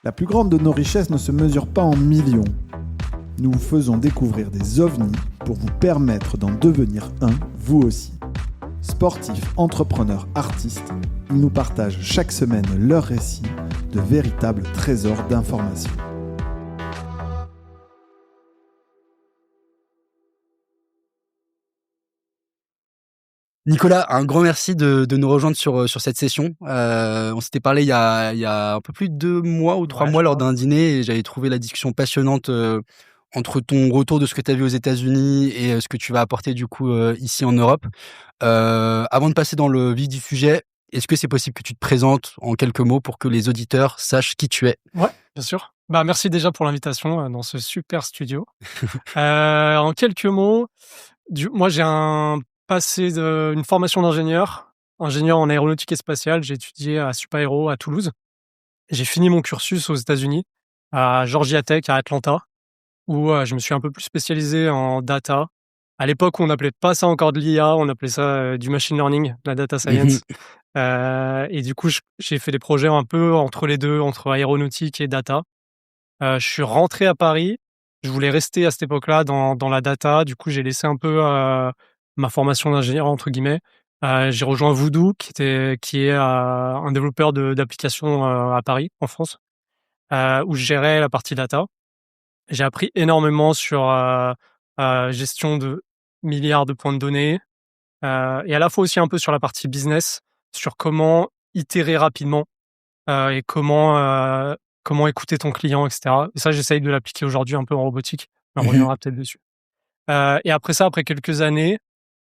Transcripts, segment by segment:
La plus grande de nos richesses ne se mesure pas en millions. Nous vous faisons découvrir des ovnis pour vous permettre d'en devenir un, vous aussi. Sportifs, entrepreneurs, artistes, ils nous partagent chaque semaine leurs récits de véritables trésors d'informations. Nicolas, un grand merci de nous rejoindre sur cette session. On s'était parlé il y a un peu plus de 2 mois ou 3 mois lors d'un dîner et j'avais trouvé la discussion passionnante entre ton retour de ce que tu as vu aux États-Unis et ce que tu vas apporter du coup ici en Europe. Avant de passer dans le vif du sujet, est-ce que c'est possible que tu te présentes en quelques mots pour que les auditeurs sachent qui tu es? Ouais, bien sûr. Merci déjà pour l'invitation dans ce super studio. En quelques mots, moi j'ai une formation d'ingénieur en aéronautique et spatiale. J'ai étudié à Supaéro à Toulouse. J'ai fini mon cursus aux États-Unis, à Georgia Tech à Atlanta, où je me suis un peu plus spécialisé en data. À l'époque, on n'appelait pas ça encore de l'IA, on appelait ça du machine learning, de la data science. Et du coup, j'ai fait des projets un peu entre les deux, entre aéronautique et data. Je suis rentré à Paris. Je voulais rester à cette époque-là dans la data. Du coup, j'ai laissé un peu ma formation d'ingénieur entre guillemets. J'ai rejoint Voodoo, qui est un développeur d'applications à Paris, en France, où je gérais la partie data. J'ai appris énormément sur gestion de milliards de points de données, et à la fois aussi un peu sur la partie business, sur comment itérer rapidement et comment écouter ton client, etc. Et ça, j'essaye de l'appliquer aujourd'hui un peu en robotique. On reviendra peut-être dessus. Et après ça, après quelques années,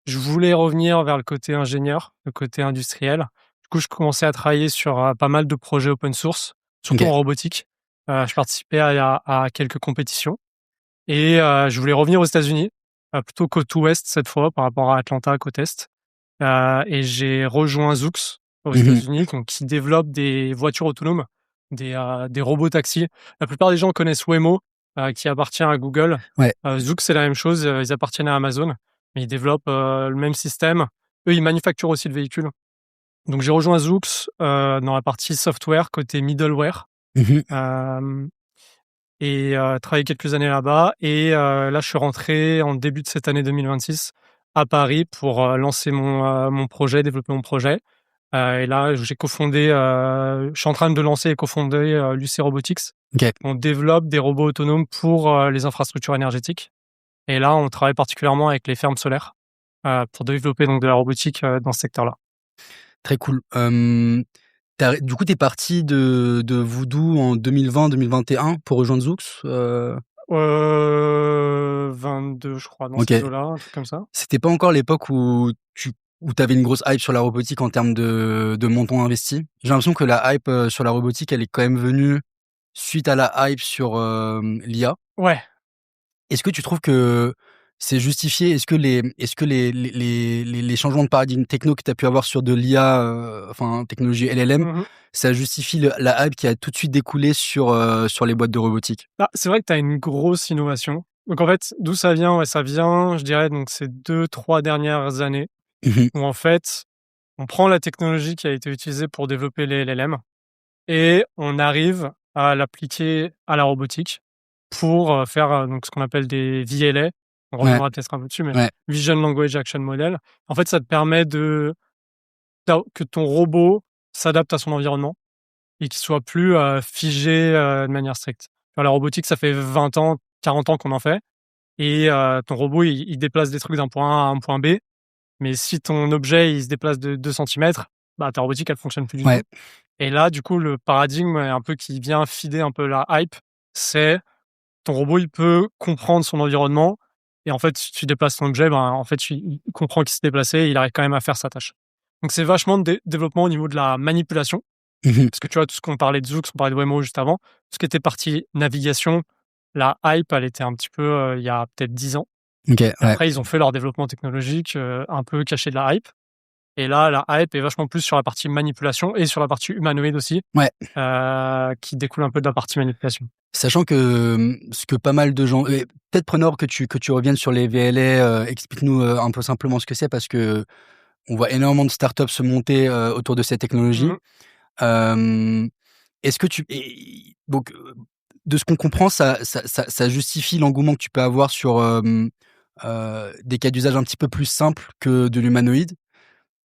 je voulais revenir vers le côté ingénieur, le côté industriel. Du coup, je commençais à travailler sur pas mal de projets open source, surtout en robotique. Je participais à quelques compétitions. Et je voulais revenir aux États-Unis, plutôt côte ouest cette fois, par rapport à Atlanta, côte est. Et j'ai rejoint Zoox aux États-Unis, qui développe des voitures autonomes, des robots taxis. La plupart des gens connaissent Waymo, qui appartient à Google. Ouais. Zoox, c'est la même chose, ils appartiennent à Amazon, mais ils développent le même système. Eux, ils manufacturent aussi le véhicule. Donc j'ai rejoint Zoox dans la partie software, côté middleware. Et travaillé quelques années là-bas. Et là, je suis rentré en début de cette année 2026 à Paris pour lancer mon projet, développer mon projet. Et là, j'ai cofondé, je suis en train de lancer et cofonder l'UC Robotics. On développe des robots autonomes pour les infrastructures énergétiques. Et là, on travaille particulièrement avec les fermes solaires pour développer donc de la robotique dans ce secteur-là. Très cool. Du coup, tu es parti de Voodoo en 2020-2021 pour rejoindre Zoox 22, je crois, dans ces eaux-là, un truc comme ça. C'était pas encore l'époque où t'avais une grosse hype sur la robotique en termes de montant investi. J'ai l'impression que la hype sur la robotique, elle est quand même venue suite à la hype sur l'IA. Ouais. Est-ce que tu trouves que c'est justifié? Est-ce que les changements de paradigme techno que tu as pu avoir sur de l'IA, technologie LLM, ça justifie la hype qui a tout de suite découlé sur les boîtes de robotique? C'est vrai que tu as une grosse innovation. Donc en fait, d'où ça vient? Ouais, ça vient, je dirais, donc ces 2-3 dernières années, où en fait, on prend la technologie qui a été utilisée pour développer les LLM et on arrive à l'appliquer à la robotique pour faire donc ce qu'on appelle des VLA. On reviendra peut-être un peu dessus, mais Vision Language Action Model. En fait, ça te permet que ton robot s'adapte à son environnement et qu'il soit plus figé de manière stricte. La robotique, ça fait 20 ans, 40 ans qu'on en fait. Et ton robot, il déplace des trucs d'un point A à un point B. Mais si ton objet, il se déplace de 2 centimètres, ta robotique, elle fonctionne plus du tout. Et là, du coup, le paradigme un peu qui vient feeder un peu la hype, c'est ton robot, il peut comprendre son environnement. Et en fait, si tu déplaces ton objet, en fait, il comprend qu'il s'est déplacé et il arrive quand même à faire sa tâche. Donc, c'est vachement de développement au niveau de la manipulation. Parce que tu vois, tout ce qu'on parlait de Zoox, on parlait de Waymo juste avant, tout ce qui était partie navigation, la hype, elle était un petit peu il y a peut-être 10 ans. Après, ils ont fait leur développement technologique un peu caché de la hype. Et là, la hype est vachement plus sur la partie manipulation et sur la partie humanoïde aussi, qui découle un peu de la partie manipulation. Sachant que ce que pas mal de gens... peut-être preneur que tu reviennes sur les VLA, explique-nous un peu simplement ce que c'est, parce que on voit énormément de startups se monter autour de cette technologie. est-ce que donc, de ce qu'on comprend, ça justifie l'engouement que tu peux avoir sur des cas d'usage un petit peu plus simples que de l'humanoïde.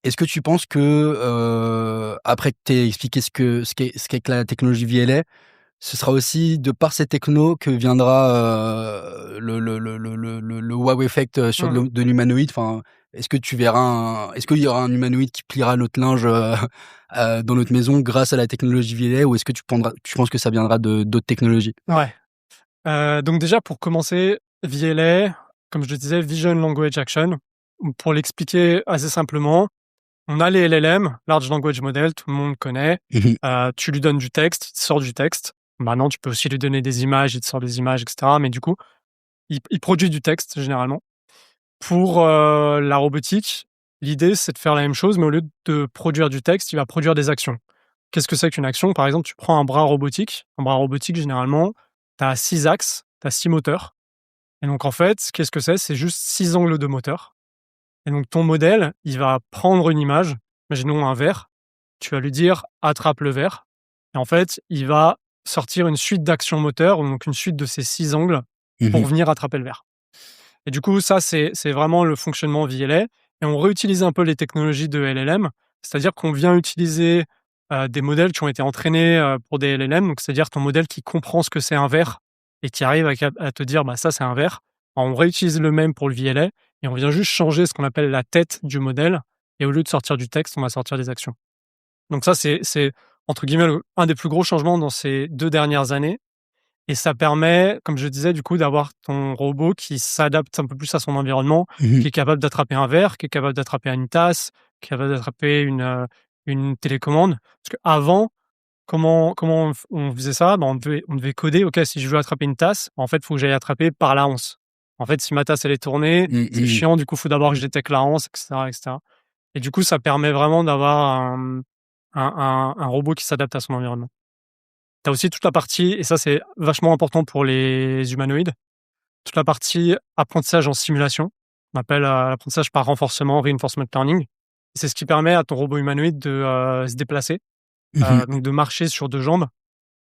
Est-ce que tu penses que, après que tu aies expliqué ce qu'est que la technologie VLA, ce sera aussi de par ces technos que viendra le wow effect sur de l'humanoïde? Enfin, est-ce que tu verras est-ce qu'il y aura un humanoïde qui pliera notre linge dans notre maison grâce à la technologie VLA, ou est-ce que tu penses que ça viendra d'autres technologies? Ouais. Donc déjà, pour commencer, VLA, comme je le disais, Vision Language Action. Pour l'expliquer assez simplement, on a les LLM, Large Language Model, tout le monde connaît. Tu lui donnes du texte, il te sort du texte. Maintenant, tu peux aussi lui donner des images, il te sort des images, etc. Mais du coup, il produit du texte généralement. Pour la robotique, l'idée, c'est de faire la même chose, mais au lieu de produire du texte, il va produire des actions. Qu'est-ce que c'est qu'une action? Par exemple, tu prends un bras robotique. Un bras robotique, généralement, tu as 6 axes, tu as 6 moteurs. Et donc, en fait, qu'est-ce que c'est? C'est juste 6 angles de moteur. Et donc, ton modèle, il va prendre une image, imaginons un verre, tu vas lui dire « attrape le verre ». Et en fait, il va sortir une suite d'actions moteurs, donc une suite de ces 6 angles pour venir attraper le verre. Et du coup, ça, c'est vraiment le fonctionnement VLA. Et on réutilise un peu les technologies de LLM, c'est-à-dire qu'on vient utiliser des modèles qui ont été entraînés pour des LLM, donc c'est-à-dire ton modèle qui comprend ce que c'est un verre et qui arrive à te dire bah, ça, c'est un verre. Alors, on réutilise le même pour le VLA et on vient juste changer ce qu'on appelle la tête du modèle. Et au lieu de sortir du texte, on va sortir des actions. Donc ça, c'est entre guillemets un des plus gros changements dans ces 2 dernières années. Et ça permet, comme je disais, du coup, d'avoir ton robot qui s'adapte un peu plus à son environnement, qui est capable d'attraper un verre, qui est capable d'attraper une tasse, qui est capable d'attraper une télécommande. Parce qu'avant, comment on faisait ça? Ben, on devait coder, OK, si je veux attraper une tasse, en fait, il faut que j'aille attraper par la anse. En fait, si ma tasse, elle est tournée, c'est chiant, du coup, il faut d'abord que je détecte la anse, etc., etc. Et du coup, ça permet vraiment d'avoir un robot qui s'adapte à son environnement. Tu as aussi toute la partie, et ça c'est vachement important pour les humanoïdes, toute la partie apprentissage en simulation. On appelle l'apprentissage par renforcement, reinforcement learning. C'est ce qui permet à ton robot humanoïde de se déplacer, donc de marcher sur 2 jambes.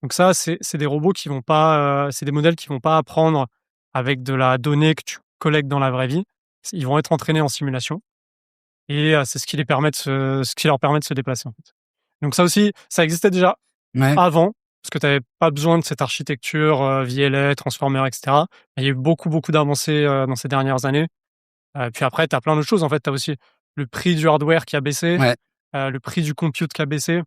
Donc ça, c'est des robots qui vont pas, c'est des modèles qui vont pas apprendre avec de la donnée que tu collectes dans la vraie vie. Ils vont être entraînés en simulation et c'est ce qui leur permet de se déplacer, en fait. Donc ça aussi, ça existait déjà avant, parce que tu n'avais pas besoin de cette architecture VLA, Transformer, etc. Il y a eu beaucoup d'avancées dans ces dernières années. Puis après, tu as plein d'autres choses. En fait, tu as aussi le prix du hardware qui a baissé, le prix du compute qui a baissé.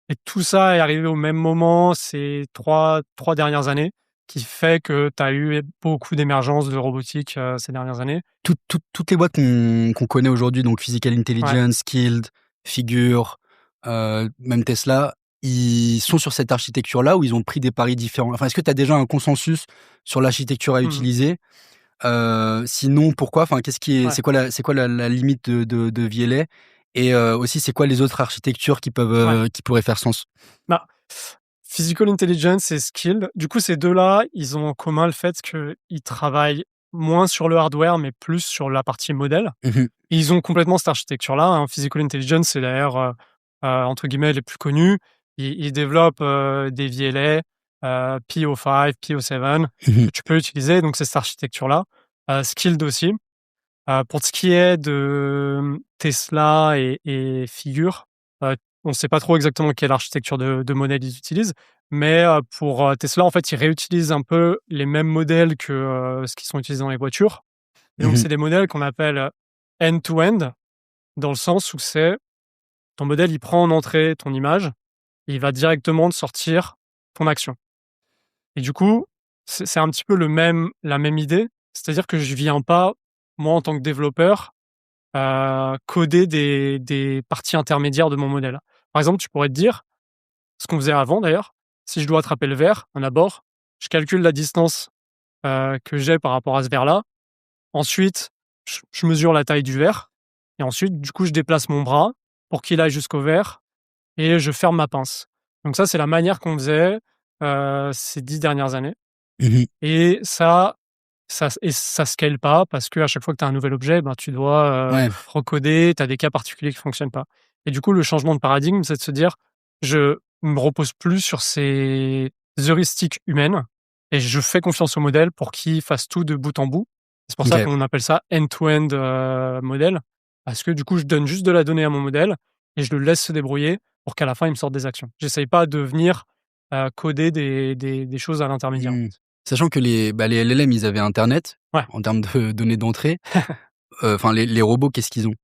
Et tout ça est arrivé au même moment ces trois dernières années, qui fait que tu as eu beaucoup d'émergence de robotique ces dernières années. Toutes les boîtes qu'on connaît aujourd'hui, donc Physical Intelligence, Skilled, Figure, même Tesla, ils sont sur cette architecture-là ou ils ont pris des paris différents? Enfin, est-ce que tu as déjà un consensus sur l'architecture à utiliser? Sinon, pourquoi? Enfin, c'est quoi la limite de VLA? Et aussi, c'est quoi les autres architectures qui pourraient faire sens? Bah, Physical Intelligence et Skilled, du coup, ces deux-là, ils ont en commun le fait qu'ils travaillent moins sur le hardware, mais plus sur la partie modèle. Et ils ont complètement cette architecture-là, hein. Physical Intelligence, c'est d'ailleurs, entre guillemets, les plus connus. Ils développent des VLA, PO5, PO7, que tu peux utiliser. Donc, c'est cette architecture-là. Skilled aussi. Pour ce qui est de Tesla et Figure, on ne sait pas trop exactement quelle architecture de modèle ils utilisent, mais pour Tesla, en fait, ils réutilisent un peu les mêmes modèles que ce qui sont utilisés dans les voitures. Et donc, c'est des modèles qu'on appelle end-to-end, dans le sens où c'est ton modèle, il prend en entrée ton image, et il va directement te sortir ton action. Et du coup, c'est un petit peu la même idée, c'est-à-dire que je viens pas, moi, en tant que développeur, coder des parties intermédiaires de mon modèle. Par exemple, tu pourrais te dire, ce qu'on faisait avant d'ailleurs, si je dois attraper le verre, un abord, je calcule la distance que j'ai par rapport à ce verre-là. Ensuite, je mesure la taille du verre. Et ensuite, du coup, je déplace mon bras pour qu'il aille jusqu'au verre et je ferme ma pince. Donc ça, c'est la manière qu'on faisait ces 10 dernières années. Et ça scale pas parce qu'à chaque fois que tu as un nouvel objet, ben, tu dois recoder, tu as des cas particuliers qui fonctionnent pas. Et du coup, le changement de paradigme, c'est de se dire, je me repose plus sur ces heuristiques humaines et je fais confiance au modèle pour qu'il fasse tout de bout en bout. C'est pour ça Ok. qu'on appelle ça end-to-end modèle, parce que du coup, je donne juste de la donnée à mon modèle et je le laisse se débrouiller pour qu'à la fin, il me sorte des actions. J'essaye pas de venir coder des choses à l'intermédiaire. Hmm. Sachant que les LLM, ils avaient Internet Ouais. en termes de données d'entrée. Enfin, les robots, qu'est-ce qu'ils ont?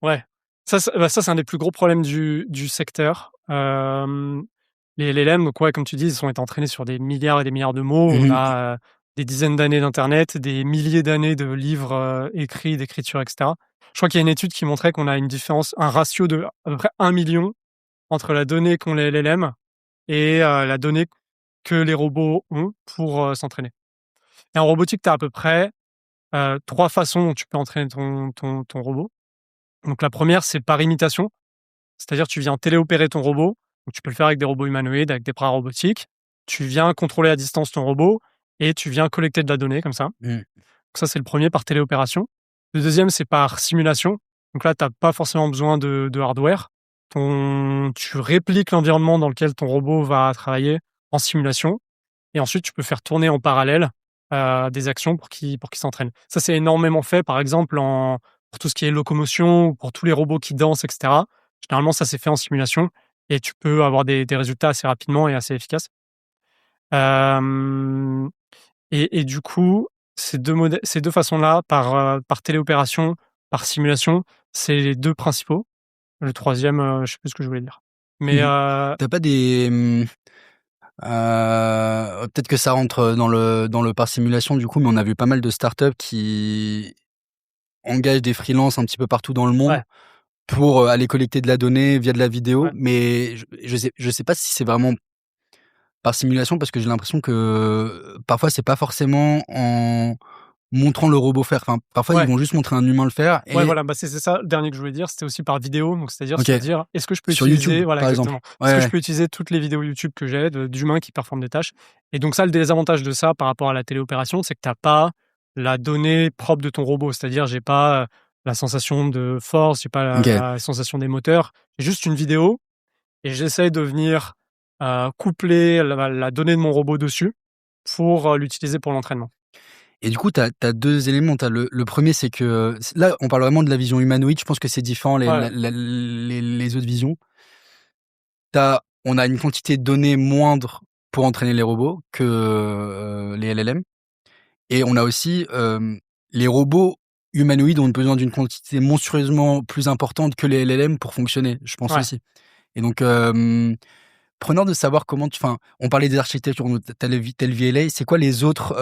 Ouais, ça, c'est un des plus gros problèmes du secteur. Les LLM, donc ouais, comme tu dis, ils ont été entraînés sur des milliards et des milliards de mots. On Mhm. a des dizaines d'années d'internet, des milliers d'années de livres écrits, d'écriture, etc. Je crois qu'il y a une étude qui montrait qu'on a une différence, un ratio de à peu près 1 million entre la donnée qu'ont les LLM et la donnée que les robots ont pour s'entraîner. Et en robotique, tu as à peu près 3 façons dont tu peux entraîner ton robot. Donc la première, c'est par imitation. C'est-à-dire, tu viens téléopérer ton robot. Donc, tu peux le faire avec des robots humanoïdes, avec des bras robotiques. Tu viens contrôler à distance ton robot et tu viens collecter de la donnée comme ça. Mm. Donc, ça, c'est le premier par téléopération. Le deuxième, c'est par simulation. Donc là, tu n'as pas forcément besoin de hardware. Tu répliques l'environnement dans lequel ton robot va travailler en simulation. Et ensuite, tu peux faire tourner en parallèle des actions pour qu'il s'entraîne. Ça, c'est énormément fait, par exemple, pour tout ce qui est locomotion, pour tous les robots qui dansent, etc. Généralement, ça s'est fait en simulation et tu peux avoir des résultats assez rapidement et assez efficaces. Euh, et du coup, ces deux façons-là, par téléopération, par simulation, c'est les deux principaux. Le troisième, je sais plus ce que je voulais dire. Mais T'as pas des peut-être que ça rentre dans le par simulation du coup, mais on a vu pas mal de startups qui engagent des freelances un petit peu partout dans le monde ouais, pour aller collecter de la donnée via de la vidéo. ouais. Mais je sais pas si c'est vraiment par simulation parce que j'ai l'impression que parfois c'est pas forcément en montrant le robot faire. Enfin, parfois ils Ouais. vont juste montrer un humain le faire Ouais, et voilà, bah, c'est ça le dernier que je voulais dire, c'était aussi par vidéo, donc c'est-à-dire OK. se dire: «Est-ce que je peux Sur utiliser» YouTube, voilà, par exemple. exactement. Ouais, «Est-ce que je ouais. peux utiliser toutes les vidéos YouTube que j'ai d'humains qui performent des tâches?» Et donc ça, le désavantage de ça par rapport à la téléopération, c'est que tu as pas la donnée propre de ton robot. C'est-à-dire, j'ai pas, la sensation de force, j'ai pas OK. la sensation des moteurs. J'ai juste une vidéo et j'essaye de venir, coupler la donnée de mon robot dessus pour, l'utiliser pour l'entraînement. Et du coup, tu as 2 éléments. Tu as le 1er, c'est que là, on parle vraiment de la vision humanoïde. Je pense que c'est différent Ouais, les autres visions. On a une quantité de données moindre pour entraîner les robots que, les LLM et on a aussi, les robots humanoïdes ont besoin d'une quantité monstrueusement plus importante que les LLM pour fonctionner, je pense ouais. aussi et donc, preneur de savoir comment on parlait des architectures, donc tu VLA, c'est quoi les autres,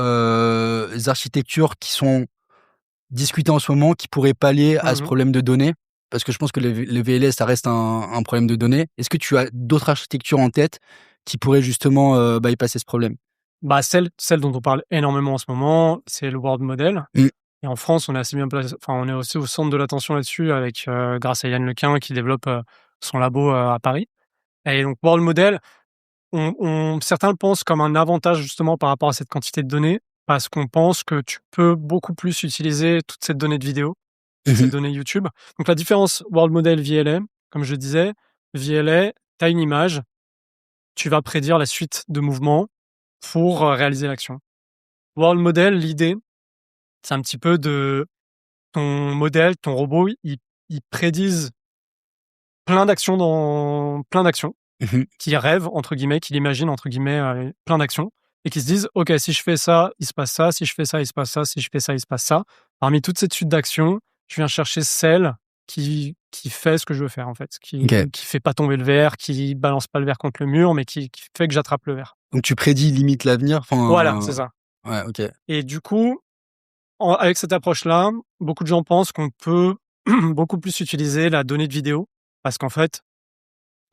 architectures qui sont discutées en ce moment, qui pourraient pallier à ce Mmh. problème de données? Parce que je pense que le VLA, ça reste un problème de données. Est-ce que tu as d'autres architectures en tête qui pourraient justement, bypasser ce problème? Bah, celle dont on parle énormément en ce moment, c'est le world model. Mmh. Et en France, on est assez bien placé, enfin, on est aussi au centre de l'attention là-dessus avec, grâce à Yann Lequin qui développe, son labo, à Paris. Et donc world model, certains le pensent comme un avantage justement par rapport à cette quantité de données, parce qu'on pense que tu peux beaucoup plus utiliser toute cette donnée de vidéo, toute cette Mmh. donnée YouTube. Donc la différence world model VLA, comme je disais, VLA, tu as une image, tu vas prédire la suite de mouvements pour, réaliser l'action. World model, l'idée, c'est un petit peu de ton modèle, ton robot, il prédise plein d'actions, Mmh. qu'il rêve entre guillemets, qu'il imagine entre guillemets, plein d'actions et qui se disent: «OK, si je fais ça, il se passe ça, si je fais ça, il se passe ça, si je fais ça, il se passe ça». Parmi toute cette suite d'actions, je viens chercher celle qui fait ce que je veux faire en fait, OK. qui fait pas tomber le verre, qui balance pas le verre contre le mur, mais qui fait que j'attrape le verre. Donc tu prédis limite l'avenir? Voilà, Enfin, c'est ça. ouais, OK. Et du coup, avec cette approche-là, beaucoup de gens pensent qu'on peut beaucoup plus utiliser la donnée de vidéo parce qu'en fait,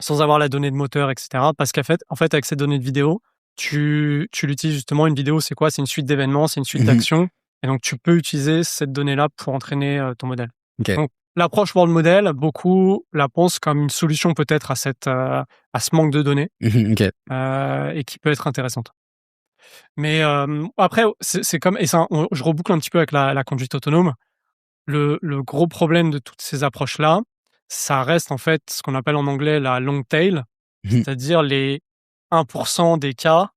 sans avoir la donnée de moteur, et cetera, parce qu'en fait, avec ces données de vidéo, tu l'utilises justement. Une vidéo, c'est quoi? C'est une suite d'événements, c'est une suite Mmh. d'actions et donc tu peux utiliser cette donnée-là pour entraîner, ton modèle. OK. Donc l'approche world model, beaucoup la pensent comme une solution peut-être à ce manque de données, Mmh. OK. et qui peut être intéressante. Mais, après, c'est comme et ça, je reboucle un petit peu avec la conduite autonome. Le gros problème de toutes ces approches-là, ça reste en fait ce qu'on appelle en anglais la long tail. C'est-à-dire les 1% des cas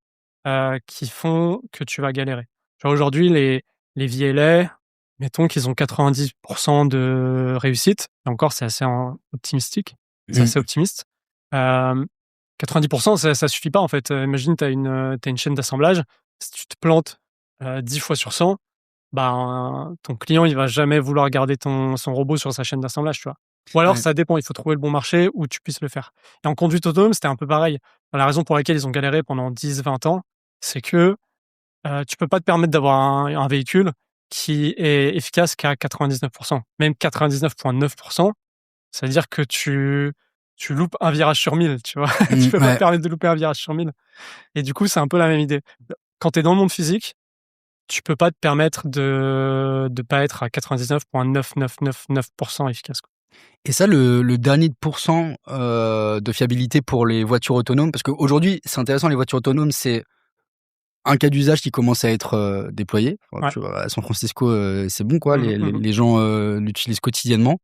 qui font que tu vas galérer. Genre aujourd'hui, les VLA, mettons qu'ils ont 90% de réussite. Et encore, c'est assez optimistique. C'est assez optimiste. 90%, ça suffit pas en fait. Imagine, t'as une chaîne d'assemblage. Si tu te plantes 10 fois sur 100, ton client, il va jamais vouloir garder son robot sur sa chaîne d'assemblage, tu vois. Ou alors, Ouais. ça dépend. Il faut trouver le bon marché où tu puisses le faire. Et en conduite autonome, c'était un peu pareil. La raison pour laquelle ils ont galéré pendant 10-20 ans, c'est que tu peux pas te permettre d'avoir un véhicule qui est efficace qu'à 99%. Même 99,9%, ça veut dire que tu loupes un virage sur 1000, tu vois. Tu peux pas te Ouais. permettre de louper un virage sur 1000. Et du coup, c'est un peu la même idée. Quand tu es dans le monde physique, tu peux pas te permettre de pas être à 99,9999% efficace, quoi. Et ça, le dernier pourcent de fiabilité pour les voitures autonomes, parce qu'aujourd'hui, c'est intéressant, les voitures autonomes, c'est un cas d'usage qui commence à être déployé. Enfin, Ouais. tu vois, à San Francisco, c'est bon, quoi. Mmh mh, mmh. Les gens l'utilisent quotidiennement.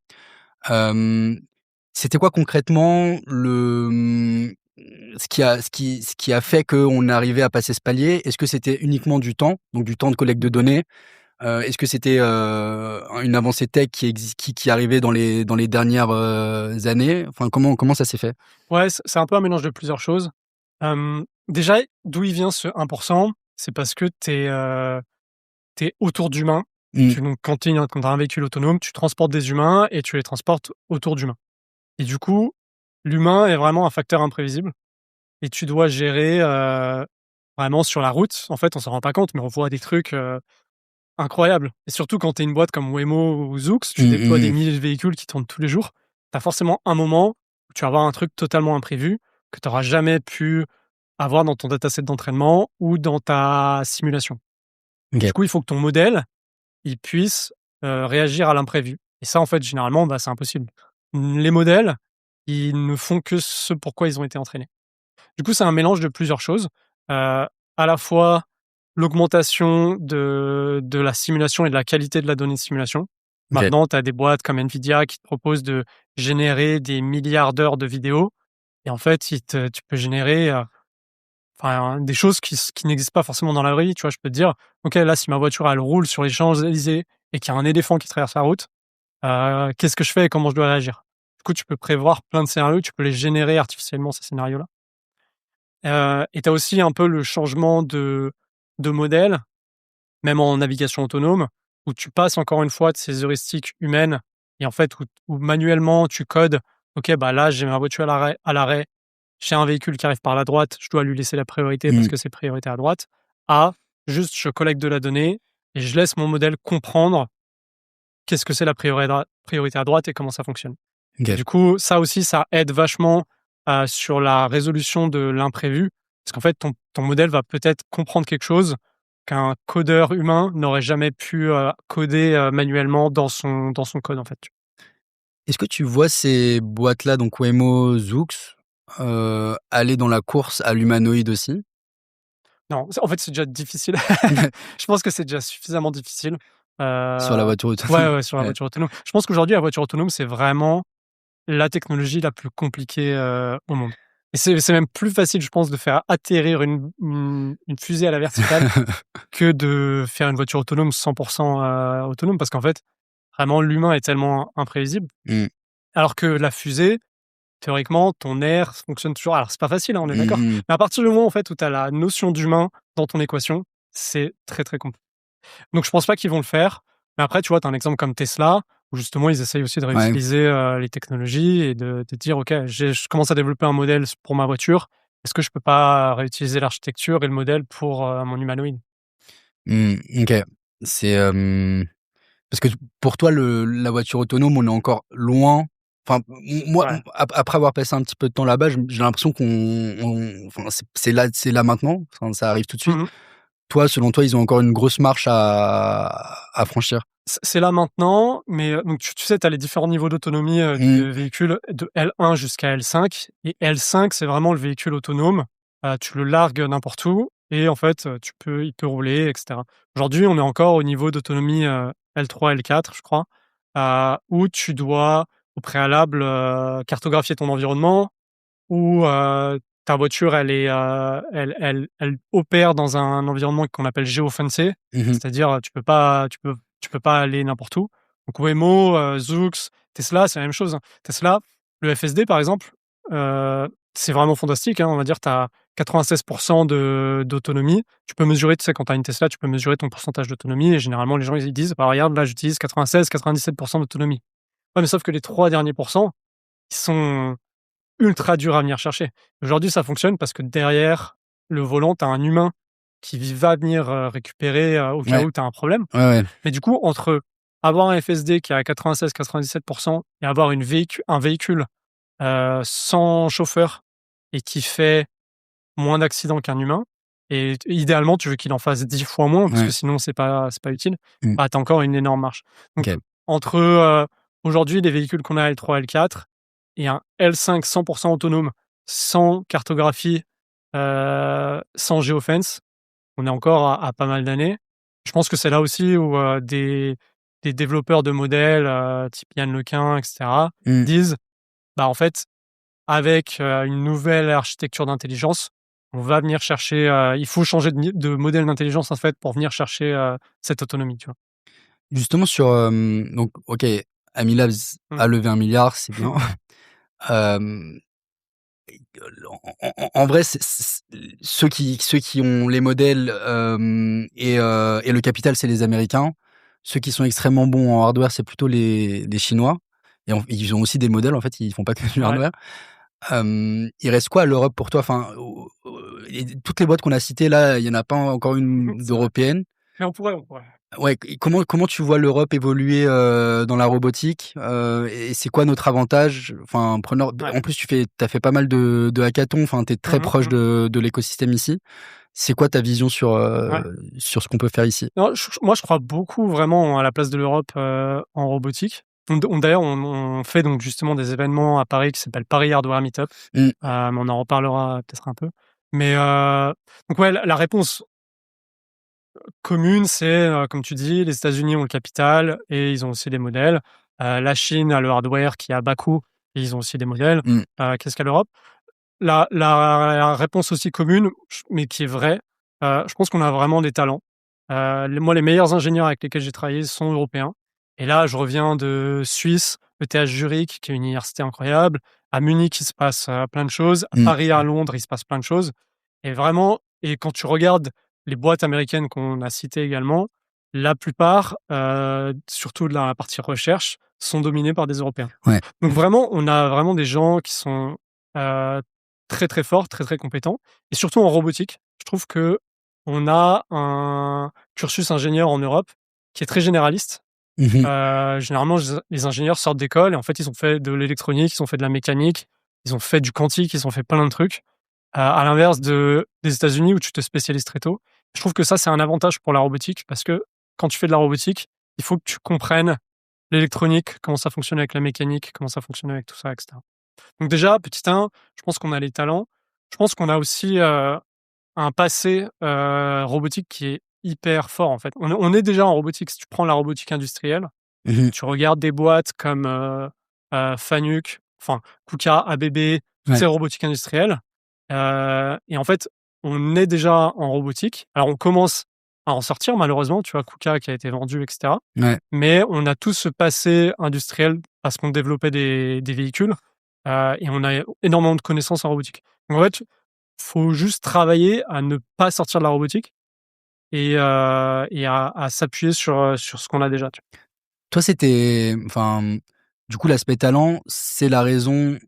C'était quoi concrètement ce qui a fait qu'on est arrivé à passer ce palier? Est-ce que c'était uniquement du temps, donc du temps de collecte de données? Est-ce que c'était une avancée tech qui arrivait dans les dernières années? Enfin, comment ça s'est fait? Ouais, c'est un peu un mélange de plusieurs choses. Déjà, d'où il vient ce 1%? C'est parce que tu es autour d'humains. Mmh. Donc quand tu as un véhicule autonome, tu transportes des humains et tu les transportes autour d'humains. Et du coup, l'humain est vraiment un facteur imprévisible et tu dois gérer, vraiment sur la route. En fait, on s'en rend pas compte, mais on voit des trucs, incroyables. Et surtout quand tu es une boîte comme Waymo ou Zoox, tu déploies des milliers de véhicules qui tournent tous les jours. Tu as forcément un moment où tu vas avoir un truc totalement imprévu que tu auras jamais pu avoir dans ton dataset d'entraînement ou dans ta simulation. OK. Du coup, il faut que ton modèle, il puisse, réagir à l'imprévu. Et ça, en fait, généralement, c'est impossible. Les modèles, ils ne font que ce pourquoi ils ont été entraînés. Du coup, c'est un mélange de plusieurs choses. À la fois l'augmentation de la simulation et de la qualité de la donnée de simulation. OK. Maintenant, tu as des boîtes comme Nvidia qui te proposent de générer des milliards d'heures de vidéos et en fait, tu peux générer, des choses qui n'existent pas forcément dans la vraie vie, tu vois? Je peux te dire: «OK, là, si ma voiture, elle roule sur les Champs-Élysées et qu'il y a un éléphant qui traverse la route, qu'est-ce que je fais et comment je dois réagir?» Du coup, tu peux prévoir plein de scénarios, tu peux les générer artificiellement, ces scénarios-là. Et tu as aussi un peu le changement de modèle, même en navigation autonome, où tu passes encore une fois de ces heuristiques humaines et en fait, où manuellement tu codes: «OK, là, j'ai ma voiture à l'arrêt, j'ai un véhicule qui arrive par la droite, je dois lui laisser la priorité parce Mmh. que c'est priorité à droite», à juste je collecte de la donnée et je laisse mon modèle comprendre qu'est-ce que c'est la priorité à droite et comment ça fonctionne. Et OK. du coup, ça aussi, ça aide vachement, sur la résolution de l'imprévu. Parce qu'en fait, ton modèle va peut-être comprendre quelque chose qu'un codeur humain n'aurait jamais pu, coder, manuellement dans son code, en fait. Est-ce que tu vois ces boîtes-là, donc Waymo, Zoox, aller dans la course à l'humanoïde aussi? Non, en fait, c'est déjà difficile. Je pense que c'est déjà suffisamment difficile. Sur la voiture Ouais, autonome? ouais, sur la Ouais. voiture autonome. Je pense qu'aujourd'hui, la voiture autonome, c'est vraiment la technologie la plus compliquée, au monde. Et c'est même plus facile, je pense, de faire atterrir une fusée à la verticale que de faire une voiture autonome 100% autonome parce qu'en fait, vraiment, l'humain est tellement imprévisible. Mmh. Alors que la fusée, théoriquement, ton air fonctionne toujours. Alors, c'est pas facile, hein, on est Mmh d'accord. mh. Mais à partir du moment, en fait, où tu as la notion d'humain dans ton équation, c'est très, très compliqué. Donc je pense pas qu'ils vont le faire. Mais après, tu vois, tu as un exemple comme Tesla, où justement ils essayent aussi de Ouais. réutiliser, les technologies et de dire: «OK, je commence à développer un modèle pour ma voiture. Est-ce que je peux pas réutiliser l'architecture et le modèle pour, mon humanoïde?» OK. C'est, parce que pour toi, la voiture autonome, on est encore loin. Enfin, moi, Ouais. après avoir passé un petit peu de temps là-bas, j'ai l'impression enfin, c'est là maintenant, enfin, ça arrive tout de suite. Mmh. Toi, selon toi, ils ont encore une grosse marche à franchir? C'est là maintenant, mais donc tu sais, tu as les différents niveaux d'autonomie, Mmh. du véhicule de L1 jusqu'à L5 et L5, c'est vraiment le véhicule autonome. Tu le largues n'importe où et en fait, il peut rouler et cetera. Aujourd'hui, on est encore au niveau d'autonomie, L3, L4, je crois, où tu dois au préalable, cartographier ton environnement où ta voiture, elle opère dans un environnement qu'on appelle géofencé, c'est-à-dire tu peux pas aller n'importe où. Donc Waymo, Zoox, Tesla, c'est la même chose. Tesla, le FSD par exemple, c'est vraiment fantastique. On va dire tu as 96% d'autonomie. Tu peux mesurer, tu sais, quand tu as une Tesla, tu peux mesurer ton pourcentage d'autonomie. Et généralement, les gens ils disent, bah, regarde, là, j'utilise 96-97% d'autonomie. Ouais, mais sauf que les 3 derniers pourcents, ils sont ultra durs à venir chercher. Aujourd'hui, ça fonctionne parce que derrière le volant, tu as un humain qui va venir récupérer au cas où tu as un problème. Ouais. Mais du coup, entre avoir un FSD qui est à 96-97% et avoir un véhicule sans chauffeur et qui fait moins d'accidents qu'un humain, et idéalement, tu veux qu'il en fasse 10 fois moins parce que sinon, c'est pas utile. Bah, tu as encore une énorme marge. Donc, entre aujourd'hui, les véhicules qu'on a L3, L4 et un L5 100% autonome, sans cartographie, sans géofence, on est encore à pas mal d'années. Je pense que c'est là aussi où des développeurs de modèles type Yann Lequin, et cetera, disent, bah, en fait, avec une nouvelle architecture d'intelligence, on va venir chercher, il faut changer de modèle d'intelligence, en fait, pour venir chercher cette autonomie, tu vois? Justement sur, donc OK, Amy Labs a levé 1 milliard, c'est bien. Hem, en vrai, c'est ceux qui ont les modèles, et le capital, c'est les Américains. Ceux qui sont extrêmement bons en hardware, c'est plutôt les Chinois et ils ont aussi des modèles, en fait, ils font pas que du hardware. Il reste quoi à l'Europe pour toi? Enfin, toutes les boîtes qu'on a citées là, il y en a pas encore une d'européenne. Mais on pourrait. Ouais, et comment tu vois l'Europe évoluer dans la robotique, et c'est quoi notre avantage? Enfin, en plus tu as fait pas mal de hackathons, enfin tu es très proche de l'écosystème ici. C'est quoi ta vision sur ce qu'on peut faire ici? Non, moi, je crois beaucoup vraiment à la place de l'Europe en robotique. D'ailleurs, on fait donc justement des événements à Paris qui s'appellent Paris Hardware Meetup. Mais on en reparlera peut-être un peu. Mais donc ouais, la réponse commune, c'est comme tu dis, les États-Unis ont le capital et ils ont aussi des modèles. La Chine a le hardware qui est à bas coût et ils ont aussi des modèles. Qu'est-ce qu'a l'Europe? La réponse aussi commune, mais qui est vraie, je pense qu'on a vraiment des talents. Moi, les meilleurs ingénieurs avec lesquels j'ai travaillé sont européens. Et là, je reviens de Suisse, ETH Zurich, qui est une université incroyable. À Munich, il se passe plein de choses. À Paris, à Londres, il se passe plein de choses. Et vraiment, et quand tu regardes les boîtes américaines qu'on a citées également, la plupart, surtout de la partie recherche, sont dominées par des Européens. Ouais. Donc vraiment, on a vraiment des gens qui sont très, très forts, très, très compétents. Et surtout en robotique, je trouve que on a un cursus ingénieur en Europe qui est très généraliste. Généralement, les ingénieurs sortent d'école et en fait, ils ont fait de l'électronique, ils ont fait de la mécanique, ils ont fait du quantique, ils ont fait plein de trucs. À l'inverse des États-Unis où tu te spécialises très tôt. Je trouve que ça, c'est un avantage pour la robotique parce que quand tu fais de la robotique, il faut que tu comprennes l'électronique, comment ça fonctionne avec la mécanique, comment ça fonctionne avec tout ça, etc. Donc déjà, petit 1, je pense qu'on a les talents. Je pense qu'on a aussi un passé robotique qui est hyper fort, en fait. On est déjà en robotique. Si tu prends la robotique industrielle, tu regardes des boîtes comme Fanuc, enfin KUKA, ABB, toutes ces robotiques industrielles. Et en fait, on est déjà en robotique. Alors, on commence à en sortir, malheureusement. Tu vois, KUKA qui a été vendu, etc. Mais on a tout ce passé industriel parce qu'on développait des véhicules et on a énormément de connaissances en robotique. Donc, en fait, faut juste travailler à ne pas sortir de la robotique et à s'appuyer sur ce qu'on a déjà. Toi, enfin, du coup, l'aspect talent, c'est la raison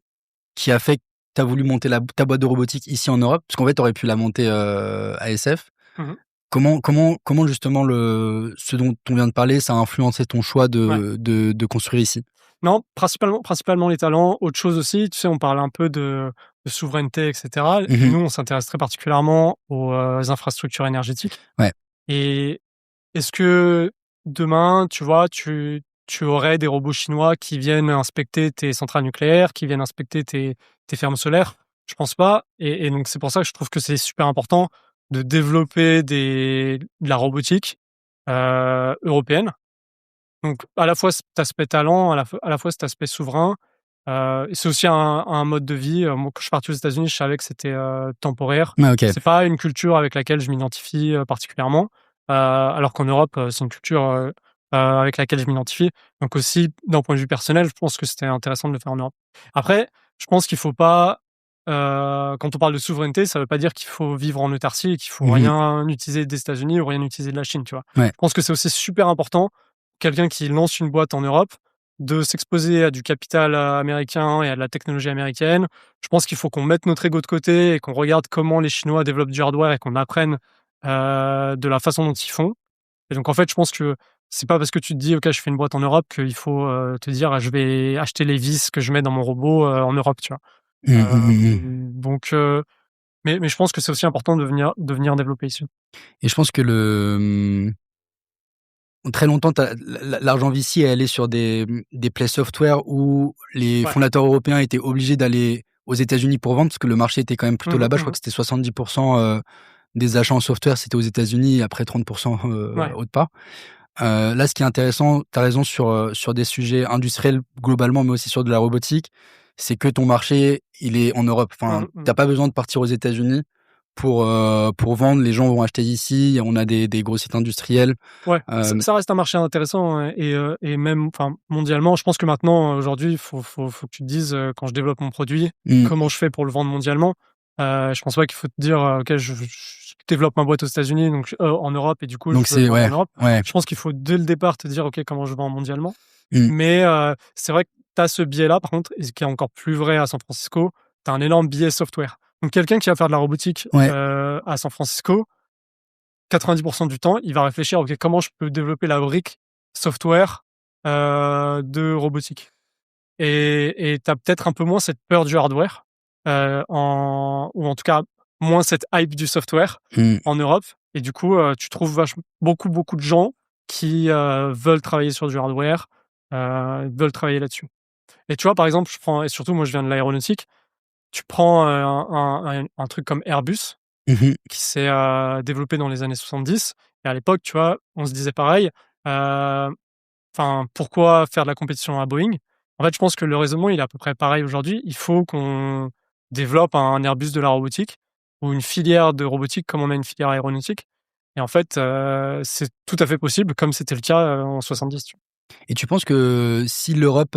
qui a fait que tu as voulu monter ta boîte de robotique ici en Europe? Parce qu'en fait, tu aurais pu la monter à SF. Comment justement ce dont on vient de parler, ça a influencé ton choix de construire ici? Non, principalement les talents. Autre chose aussi, tu sais, on parle un peu de souveraineté, etc. Nous, on s'intéresse très particulièrement aux infrastructures énergétiques. Et est-ce que demain, tu vois, tu aurais des robots chinois qui viennent inspecter tes centrales nucléaires, qui viennent inspecter tes fermes solaires? Je pense pas. Et donc, c'est pour ça que je trouve que c'est super important de développer de la robotique européenne. Donc, à la fois cet aspect talent, à la fois cet aspect souverain. C'est aussi un mode de vie. Moi, quand je suis parti aux États-Unis, je savais que c'était temporaire. Ah, ok. C'est pas une culture avec laquelle je m'identifie particulièrement, alors qu'en Europe, c'est une culture avec laquelle je m'identifie. Donc aussi, d'un point de vue personnel, je pense que c'était intéressant de le faire en Europe. Après, je pense qu'il faut pas, quand on parle de souveraineté, ça veut pas dire qu'il faut vivre en autarcie et qu'il faut rien utiliser des États-Unis ou rien utiliser de la Chine, tu vois. Ouais. Je pense que c'est aussi super important, quelqu'un qui lance une boîte en Europe, de s'exposer à du capital américain et à de la technologie américaine. Je pense qu'il faut qu'on mette notre ego de côté et qu'on regarde comment les Chinois développent du hardware et qu'on apprenne de la façon dont ils font. Et donc, en fait, je pense que c'est pas parce que tu te dis, OK, je fais une boîte en Europe qu'il faut te dire, je vais acheter les vis que je mets dans mon robot en Europe, tu vois. Donc, mais je pense que c'est aussi important de venir développer ici. Et je pense que très longtemps, l'argent VC est allé sur des plays software où les fondateurs européens étaient obligés d'aller aux États-Unis pour vendre parce que le marché était quand même plutôt là-bas. Je crois que c'était 70% des achats en software, c'était aux États-Unis, et après 30% autre part. Là, ce qui est intéressant, tu as raison sur des sujets industriels globalement, mais aussi sur de la robotique, c'est que ton marché, il est en Europe. Enfin, t'as pas besoin de partir aux États-Unis pour vendre. Les gens vont acheter ici. On a des gros sites industriels. Ouais, ça reste un marché intéressant et même, enfin, mondialement, je pense que maintenant, aujourd'hui, il faut que tu te dises, quand je développe mon produit, comment je fais pour le vendre mondialement. Je pense pas qu'il faut te dire, OK, je développe ma boîte aux États-Unis, donc en Europe, et du coup, donc je veux le vendre en Europe. Ouais. Je pense qu'il faut dès le départ te dire, OK, comment je vends mondialement. Mais c'est vrai que tu as ce biais-là, par contre, et ce qui est encore plus vrai à San Francisco, tu as un énorme biais software. Donc quelqu'un qui va faire de la robotique à San Francisco, 90% du temps, il va réfléchir, OK, comment je peux développer la brique software de robotique. Et tu as peut-être un peu moins cette peur du hardware, ou en tout cas moins cette hype du software en Europe. Et du coup, tu trouves beaucoup de gens qui veulent travailler sur du hardware, veulent travailler là-dessus. Et tu vois, par exemple, et surtout moi je viens de l'aéronautique, tu prends un truc comme Airbus, qui s'est développé dans les années 70. Et à l'époque, tu vois, on se disait pareil, pourquoi faire de la compétition à Boeing? En fait, je pense que le raisonnement, il est à peu près pareil aujourd'hui. Il faut qu'on développe un Airbus de la robotique ou une filière de robotique comme on a une filière aéronautique. Et en fait, c'est tout à fait possible, comme c'était le cas en 70. Tu vois. Et tu penses que si l'Europe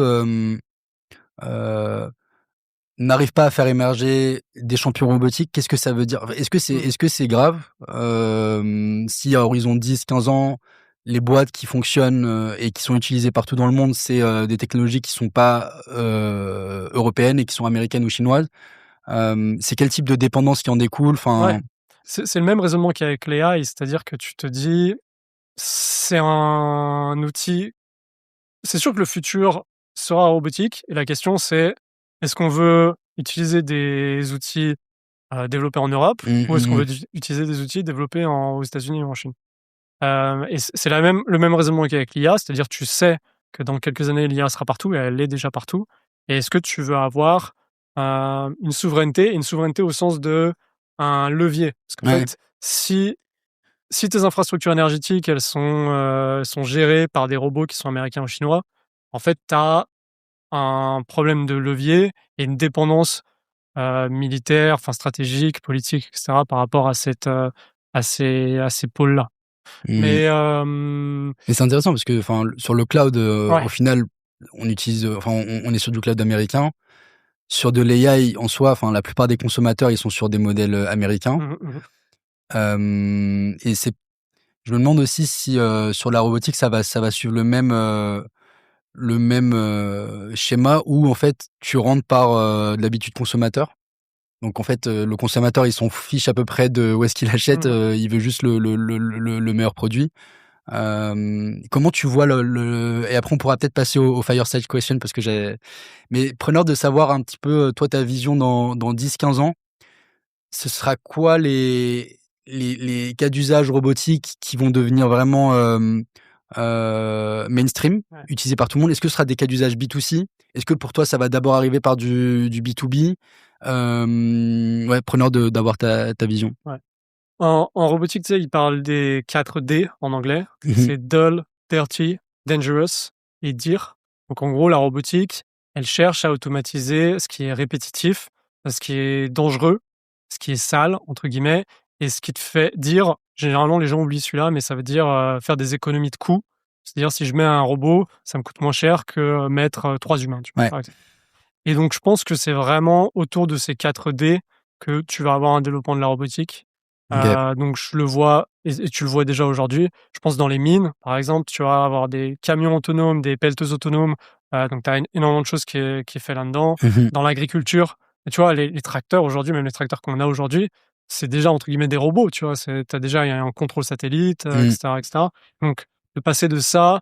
n'arrive pas à faire émerger des champions robotiques, qu'est-ce que ça veut dire? Est-ce que c'est grave si à horizon 10-15 ans, les boîtes qui fonctionnent et qui sont utilisées partout dans le monde, c'est des technologies qui sont pas européennes et qui sont américaines ou chinoises? C'est quel type de dépendance qui en découle? C'est le même raisonnement qu'avec l'AI, c'est-à-dire que tu te dis, c'est un outil. C'est sûr que le futur sera robotique et la question c'est, est-ce qu'on veut utiliser des outils développés en Europe ou est-ce qu'on veut utiliser des outils développés aux États-Unis ou en Chine? Et c'est le même raisonnement qu'avec l'IA, c'est-à-dire tu sais que dans quelques années l'IA sera partout et elle est déjà partout. Et est-ce que tu veux avoir une souveraineté au sens de un levier? Parce qu'en fait, si tes infrastructures énergétiques elles sont gérées par des robots qui sont américains ou chinois, en fait, tu as un problème de levier et une dépendance militaire, stratégique, politique, etc. par rapport à ces pôles-là. Mais c'est intéressant parce que sur le cloud, au final, on utilise, on est sur du cloud américain. Sur de l'AI en soi, la plupart des consommateurs, ils sont sur des modèles américains. Et je me demande aussi si sur la robotique, ça va suivre le même schéma où en fait tu rentres par de l'habitude consommateur. Donc en fait, le consommateur, il s'en fiche à peu près de où est-ce qu'il achète. Il veut juste le meilleur produit. Comment tu vois et après on pourra peut-être passer au fireside question parce que mais preneur de savoir un petit peu toi ta vision dans 10-15 ans, ce sera quoi les cas d'usage robotiques qui vont devenir vraiment mainstream, utilisés par tout le monde? Est-ce que ce sera des cas d'usage B2C? Est-ce que pour toi ça va d'abord arriver par du B2B? Preneur d'avoir ta vision. En robotique, tu sais, ils parlent des 4 D en anglais. C'est dull, dirty, dangerous et dear. Donc en gros, la robotique, elles cherchent à automatiser ce qui est répétitif, ce qui est dangereux, ce qui est «sale» entre guillemets et ce qui te fait dire généralement les gens oublient celui-là, mais ça veut dire, faire des économies de coûts. C'est-à-dire si je mets un robot, ça me coûte moins cher que mettre, 3 humains, tu vois? Ouais. Par exemple. Et donc je pense que c'est vraiment autour de ces 4 D que tu vas avoir un développement de la robotique. OK. Donc je le vois et tu le vois déjà aujourd'hui. Je pense dans les mines, par exemple, tu vas avoir des camions autonomes, des pelleteuses autonomes, donc tu as énormément de choses qui est fait là-dedans. Mmh. Dans l'agriculture, et tu vois les tracteurs aujourd'hui, même les tracteurs qu'on a aujourd'hui, c'est déjà entre guillemets «des robots», tu vois? Tu as déjà il y a un contrôle satellite, et Mmh. cetera et cetera. Donc de passer de ça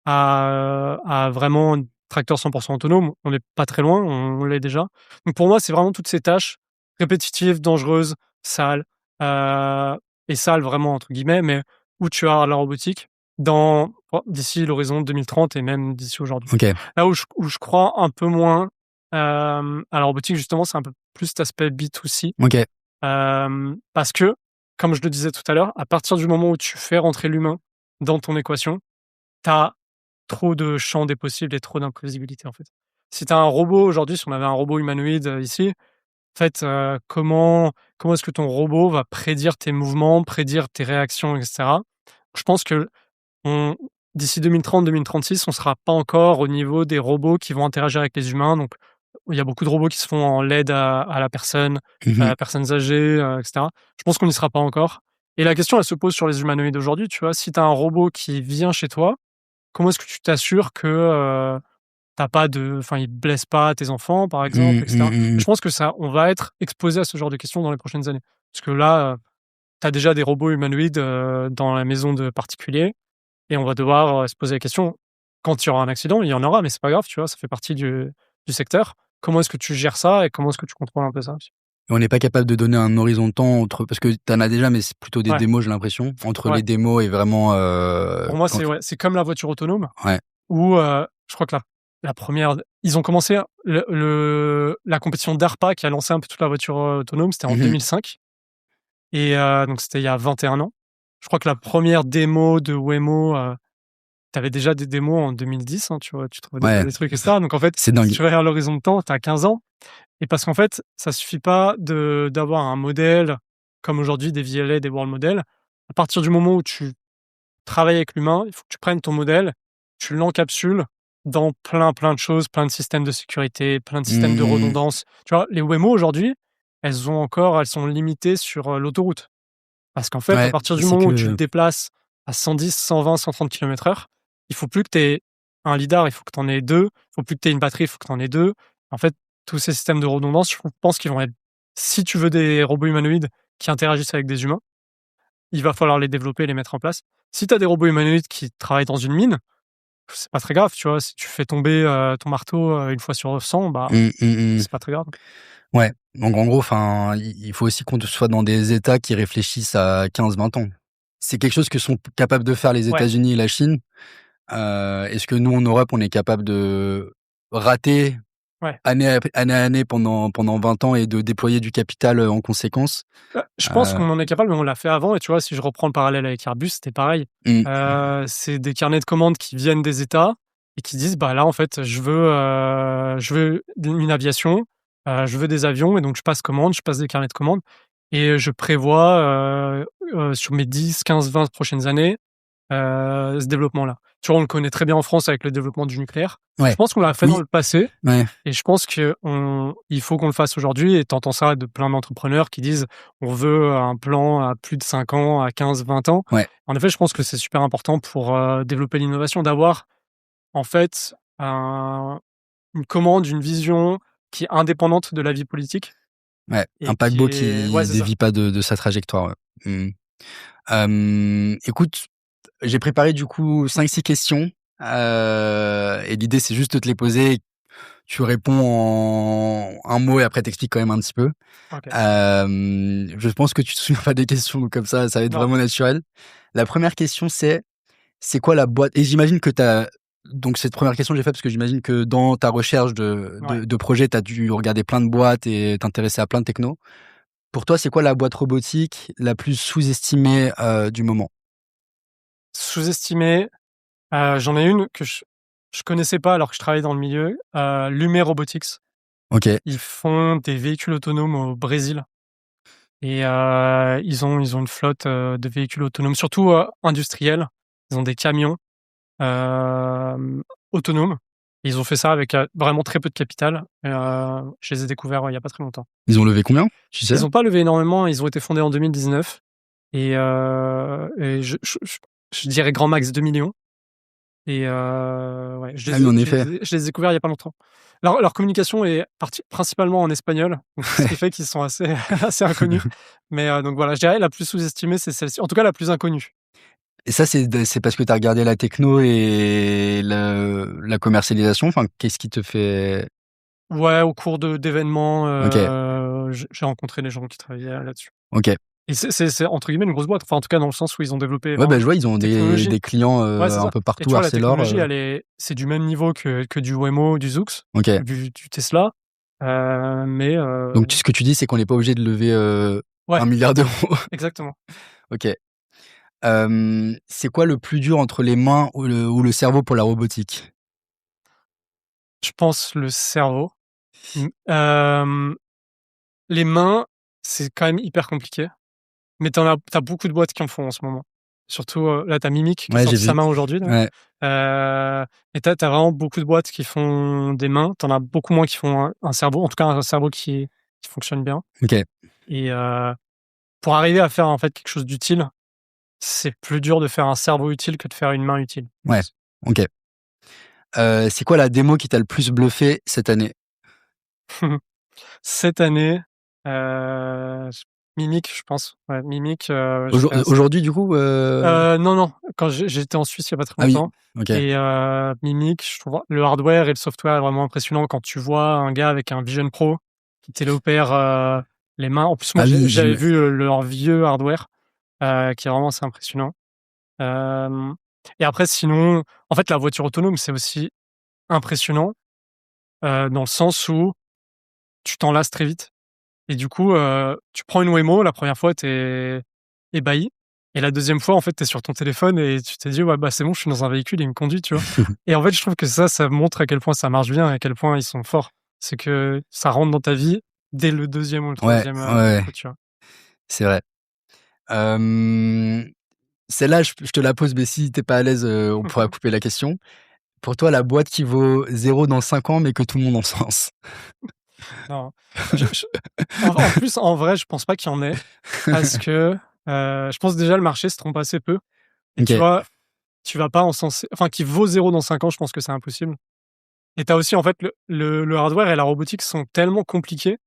à vraiment un tracteur 100 autonome, on n'est pas très loin, on l'est déjà. Donc pour moi, c'est vraiment toutes ces tâches répétitives, dangereuses, sales, heu et «sales» vraiment entre guillemets, mais où tu as la robotique d'ici l'horizon 2030 et même d'ici aujourd'hui. OK. Là où je crois un peu moins, à la robotique justement, c'est un peu plus cet aspect B2C, OK. parce que, comme je le disais tout à l'heure, à partir du moment où tu fais rentrer l'humain dans ton équation, tu as trop de champs des possibles et trop d'imprévisibilité, en fait. Si tu as un robot aujourd'hui, si on avait un robot humanoïde, ici, en fait, comment est-ce que ton robot va prédire tes mouvements, prédire tes réactions et cetera? Je pense que on d'ici 2030-2036, on sera pas encore au niveau des robots qui vont interagir avec les humains, donc il y a beaucoup de robots qui se font en l'aide à la personne, Mmh. personnes âgées, et cetera. Je pense qu'on n'y sera pas encore et la question, elle se pose sur les humanoïdes aujourd'hui, tu vois? Si tu as un robot qui vient chez toi, comment est-ce que tu t'assures que, tu pas de enfin, il blesse pas tes enfants, par Mmh, exemple, et cetera? mmh, mmh. Je pense que ça on va être exposé à ce genre de questions dans les prochaines années. Parce que là, tu as déjà des robots humanoïdes, dans la maison de particuliers et on va devoir, se poser la question, quand il y aura un accident, il y en aura, mais c'est pas grave, tu vois? Ça fait partie du secteur. Comment est-ce que tu gères ça et comment est-ce que tu contrôles un peu ça aussi? Et on n'est pas capable de donner un horizon de temps entre parce que tu en as déjà, mais c'est plutôt des Ouais, démos, j'ai l'impression. Entre ouais. les démos et vraiment, Pour moi, quand c'est ouais, c'est comme la voiture autonome ouais. où, je crois que la 1re ils ont commencé la compétition DARPA qui a lancé un peu toute la voiture, autonome, c'était en Mmh. 2005 et donc c'était il y a 21 ans. Je crois que la première démo de Waymo, tu avais déjà des démos en 2010, hein, tu vois? Tu trouvais déjà Ouais, des trucs et cetera. Donc en fait, c'est si dingue. tu regardes l'horizon de temps, tu as 15 ans et parce qu'en fait, ça suffit pas d'avoir un modèle comme aujourd'hui des VLA, des world models. À partir du moment où tu travailles avec l'humain, il faut que tu prennes ton modèle, tu l'encapsules dans plein de choses, plein de systèmes de sécurité, plein de systèmes de Mmh. redondance. Tu vois? Les Waymo aujourd'hui, elles sont limitées sur, l'autoroute. Parce qu'en fait, à Ouais, partir du c'est moment où tu te que déplaces à 110, 120, 130 km/h, il faut plus que tu aies un lidar, il faut que tu en aies 2. Il faut plus que tu aies une batterie, il faut que tu en aies 2. En fait, tous ces systèmes de redondance, je pense qu'ils vont être si tu veux des robots humanoïdes qui interagissent avec des humains, il va falloir les développer et les mettre en place. Si tu as des robots humanoïdes qui travaillent dans une mine, c'est pas très grave, tu vois? Si tu fais tomber, ton marteau, 1 fois sur 100, bah, mmh, mmh, mmh. c'est pas très grave. Ouais, donc en gros, enfin, il faut aussi qu'on soit dans des États qui réfléchissent à 15-20 ans. C'est quelque chose que sont capables de faire les Ouais, États-Unis et la Chine. Est-ce que nous, en Europe, on est capable de rater ouais. année à année pendant 20 ans et de déployer du capital, en conséquence? Je pense Heu, qu'on en est capable, mais on l'a fait avant et tu vois, si je reprends le parallèle avec Airbus, c'était pareil. mmh, C'est des carnets de commandes qui viennent des États et qui disent: «Bah, là, en fait, je veux une aviation, je veux des avions» et donc je passe commande, je passe des carnets de commandes et je prévois, sur mes 10, 15, 20 prochaines années, ce développement-là. Tu vois, on le connaît très bien en France avec le développement du nucléaire. Je ouais, pense qu'on l'a fait dans oui, le passé ouais, et je pense qu'il faut qu'on le fasse aujourd'hui et tu entends ça de plein d'entrepreneurs qui disent: «On veut un plan à plus de 5 ans, à 15, 20 ans». ouais, En effet, je pense que c'est super important pour, développer l'innovation d'avoir, en fait, une commande, une vision qui est indépendante de la vie politique ouais, un et qui paquebot est ouais, qui c'est ça. dévie pas de sa trajectoire, ouais. Mmh. Écoute, j'ai préparé du coup 5-6 questions, et l'idée c'est juste de te les poser. Tu réponds en un mot et après t'expliques quand même un petit peu. OK. Je pense que tu te souviens pas des questions, donc comme ça va être Non, vraiment naturel. La première question, c'est quoi la boîte et j'imagine que t'as donc cette première question, j'ai fait parce que j'imagine que dans ta recherche de ouais. projet, tu as dû regarder plein de boîtes et t'intéresser à plein de technos. Pour toi, c'est quoi la boîte robotique la plus sous-estimée, du moment? Sous-estimé, j'en ai une que je connaissais pas alors que je travaillais dans le milieu. Lumet Robotics. Ok. Ils font des véhicules autonomes au Brésil. Et ils ont une flotte de véhicules autonomes, surtout industriels. Ils ont des camions autonomes. Ils ont fait ça avec vraiment très peu de capital. Je les ai découverts il y a pas très longtemps. Ils ont levé combien, tu sais? Ils n'ont pas levé énormément. Ils ont été fondés en 2019. Et je dirais grand max 2 millions. Et ouais, je les ai découverts il y a pas longtemps. Leur communication est principalement en espagnol, donc ce qui fait qu'ils sont assez inconnus. Mais donc voilà, je dirais la plus sous-estimée, c'est celle-ci. En tout cas, la plus inconnue. Et ça, c'est parce que tu as regardé la techno et la commercialisation. Enfin, qu'est-ce qui te fait... Ouais, au cours d'événements, Ok. J'ai rencontré des gens qui travaillaient là-dessus. Ok. Et c'est entre guillemets une grosse boîte. Enfin, en tout cas, dans le sens où ils ont développé. Ouais, je vois, ils ont des clients un peu Et partout, tu vois, la Arcelor. technologie, c'est du même niveau que du Waymo, du Zoox, Ok. du Tesla. Mais Donc, ce que tu dis, c'est qu'on n'est pas obligé de lever 1 milliard d'euros. Exactement. Ok. C'est quoi le plus dur entre les mains ou le cerveau pour la robotique? Je pense le cerveau. Les mains, c'est quand même hyper compliqué. Mais t'as beaucoup de boîtes qui en font en ce moment. Surtout, là, t'as Mimic qui a sorti sa main aujourd'hui. Ouais. Et t'as vraiment beaucoup de boîtes qui font des mains. T'en as beaucoup moins qui font un cerveau. En tout cas, un cerveau qui fonctionne bien. Ok. Et pour arriver à faire en fait quelque chose d'utile, c'est plus dur de faire un cerveau utile que de faire une main utile. Ouais. Ok. C'est quoi la démo qui t'a le plus bluffé cette année? Cette année, Mimic, je pense. Ouais, Mimic. Aujourd'hui, du coup Non. Quand j'étais en Suisse il y a pas très longtemps. Ah oui. Ok. Et Mimic, je trouve le hardware et le software est vraiment impressionnant quand tu vois un gars avec un Vision Pro qui téléopère les mains. En plus, moi, j'avais vu leur vieux hardware qui est vraiment assez impressionnant. Et après, sinon, en fait, la voiture autonome, c'est aussi impressionnant dans le sens où tu t'en lasses très vite. Et du coup, tu prends une Waymo, la première fois, t'es ébahi. Et la deuxième fois, en fait, t'es sur ton téléphone et tu t'es dit, ouais, bah, c'est bon, je suis dans un véhicule, il me conduit, tu vois. Et en fait, je trouve que ça montre à quel point ça marche bien et à quel point ils sont forts. C'est que ça rentre dans ta vie dès le deuxième ou le troisième coup, tu vois. C'est vrai. Celle-là, je te la pose, mais si t'es pas à l'aise, on pourra couper la question. Pour toi, la boîte qui vaut 0 dans 5 ans, mais que tout le monde en sens. Non. En plus, en vrai, je pense pas qu'il y en ait. Parce que je pense déjà le marché se trompe assez peu. Et tu vois, tu vas pas encenser. Enfin, qui vaut 0 dans 5 ans, je pense que c'est impossible. Et t'as aussi, en fait, le hardware et la robotique sont tellement compliqués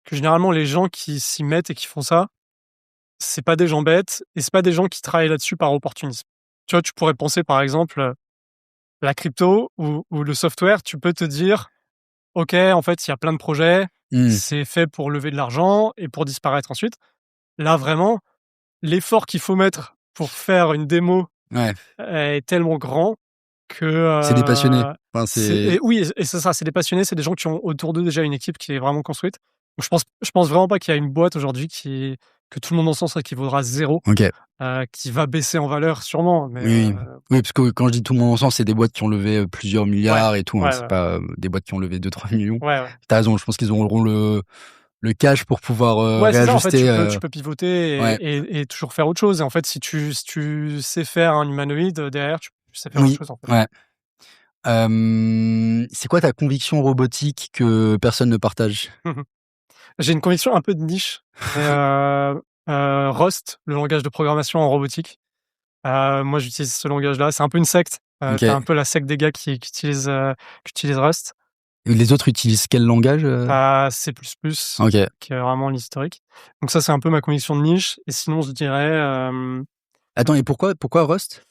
que généralement, les gens qui s'y mettent et qui font ça, c'est pas des gens bêtes et c'est pas des gens qui travaillent là-dessus par opportunisme. Tu vois, tu pourrais penser, par exemple, la crypto ou le software, tu peux te dire, OK, en fait, il y a plein de projets, c'est fait pour lever de l'argent et pour disparaître ensuite. Là, vraiment, l'effort qu'il faut mettre pour faire une démo est tellement grand que... c'est des passionnés. Enfin, et c'est ça, c'est des passionnés, c'est des gens qui ont autour d'eux déjà une équipe qui est vraiment construite. Donc, je pense vraiment pas qu'il y a une boîte aujourd'hui que tout le monde en sens qui vaudra 0, qui va baisser en valeur sûrement. Mais oui, parce que quand je dis tout le monde en sens, c'est des boîtes qui ont levé plusieurs milliards et tout. C'est pas des boîtes qui ont levé 2-3 millions. T'as raison, je pense qu'ils auront le cash pour pouvoir réajuster. Ça, en fait, tu peux pivoter et toujours faire autre chose. Et en fait, si tu sais faire un humanoïde, derrière, tu sais faire autre chose. En fait. C'est quoi ta conviction robotique que personne ne partage? J'ai une conviction un peu de niche. Rust, le langage de programmation en robotique. Moi, j'utilise ce langage-là. C'est un peu une secte. C'est un peu la secte des gars qui utilisent Rust. Et les autres utilisent quel langage? C++, qui est vraiment l'historique. Donc ça, c'est un peu ma conviction de niche. Et sinon, je dirais... Attends, et pourquoi Rust?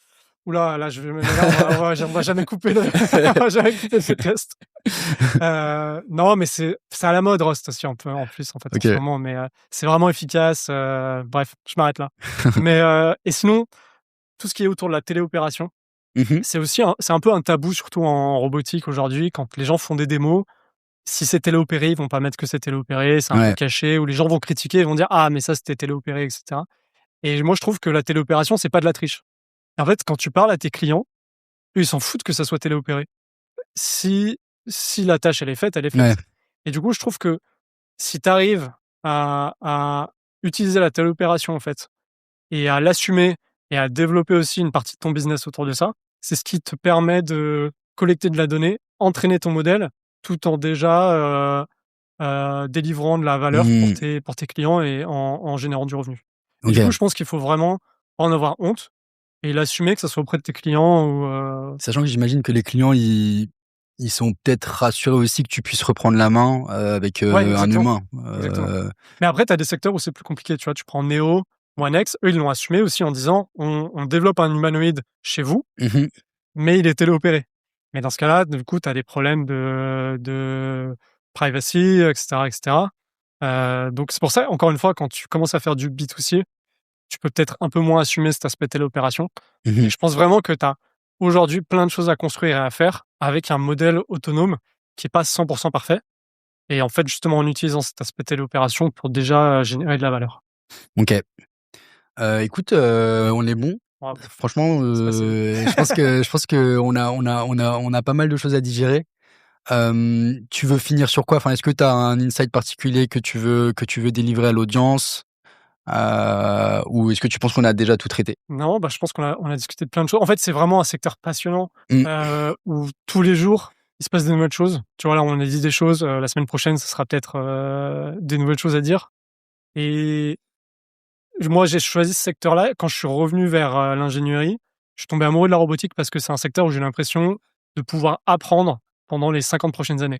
Oula, là, on va jamais couper on va jamais couper ce podcast. Non, mais c'est à la mode, Rust aussi, un peu, en plus, en fait, en ce moment. Mais c'est vraiment efficace. Bref, je m'arrête là. Mais, et sinon, tout ce qui est autour de la téléopération, c'est aussi c'est un peu un tabou, surtout en robotique aujourd'hui, quand les gens font des démos. Si c'est téléopéré, ils vont pas mettre que c'est téléopéré, c'est un peu caché, ou les gens vont critiquer, ils vont dire « Ah, mais ça, c'était téléopéré, etc. » Et moi, je trouve que la téléopération, c'est pas de la triche. En fait, quand tu parles à tes clients, eux, ils s'en foutent que ça soit téléopéré. si la tâche, elle est faite, elle est faite. Ouais. Et du coup, je trouve que si tu arrives à utiliser la telle opération, en fait, et à l'assumer et à développer aussi une partie de ton business autour de ça, c'est ce qui te permet de collecter de la donnée, entraîner ton modèle, tout en déjà délivrant de la valeur pour tes clients et en générant du revenu. Et du coup, je pense qu'il faut vraiment pas en avoir honte et l'assumer, que ça soit auprès de tes clients ou Sachant que j'imagine que les clients, ils sont peut-être rassurés aussi que tu puisses reprendre la main avec un humain. Exactement. Mais après, tu as des secteurs où c'est plus compliqué. Tu vois, tu prends Neo, OneX, eux, ils l'ont assumé aussi en disant on développe un humanoïde chez vous, mais il est téléopéré. Mais dans ce cas-là, du coup, tu as des problèmes de privacy, etc. etc. Donc, c'est pour ça, encore une fois, quand tu commences à faire du B2C, tu peux peut-être un peu moins assumer cet aspect téléopération. Et je pense vraiment que tu as aujourd'hui plein de choses à construire et à faire avec un modèle autonome qui n'est pas 100% parfait. Et en fait, justement, en utilisant cet aspect téléopération pour déjà générer de la valeur. Ok. Écoute, on est bon. Ouais. Franchement, je pense que on a pas mal de choses à digérer. Tu veux finir sur quoi? Enfin, est-ce que tu as un insight particulier que tu veux délivrer à l'audience? Ou est-ce que tu penses qu'on a déjà tout traité? Non, je pense qu'on a discuté de plein de choses. En fait, c'est vraiment un secteur passionnant où tous les jours, il se passe des nouvelles choses. Tu vois, là, on a dit des choses. La semaine prochaine, ce sera peut-être des nouvelles choses à dire. Et moi, j'ai choisi ce secteur-là. Quand je suis revenu vers l'ingénierie, je suis tombé amoureux de la robotique parce que c'est un secteur où j'ai l'impression de pouvoir apprendre pendant les 50 prochaines années.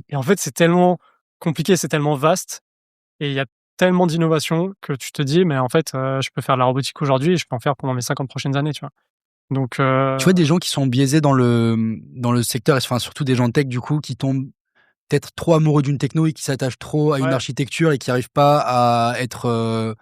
Et en fait, c'est tellement compliqué, c'est tellement vaste. Et il y a tellement d'innovations que tu te dis, mais en fait, je peux faire de la robotique aujourd'hui et je peux en faire pendant mes 50 prochaines années, tu vois. Donc, Tu vois, des gens qui sont biaisés dans le secteur, enfin, surtout des gens tech, du coup, qui tombent peut-être trop amoureux d'une techno et qui s'attachent trop à une architecture et qui n'arrivent pas à être,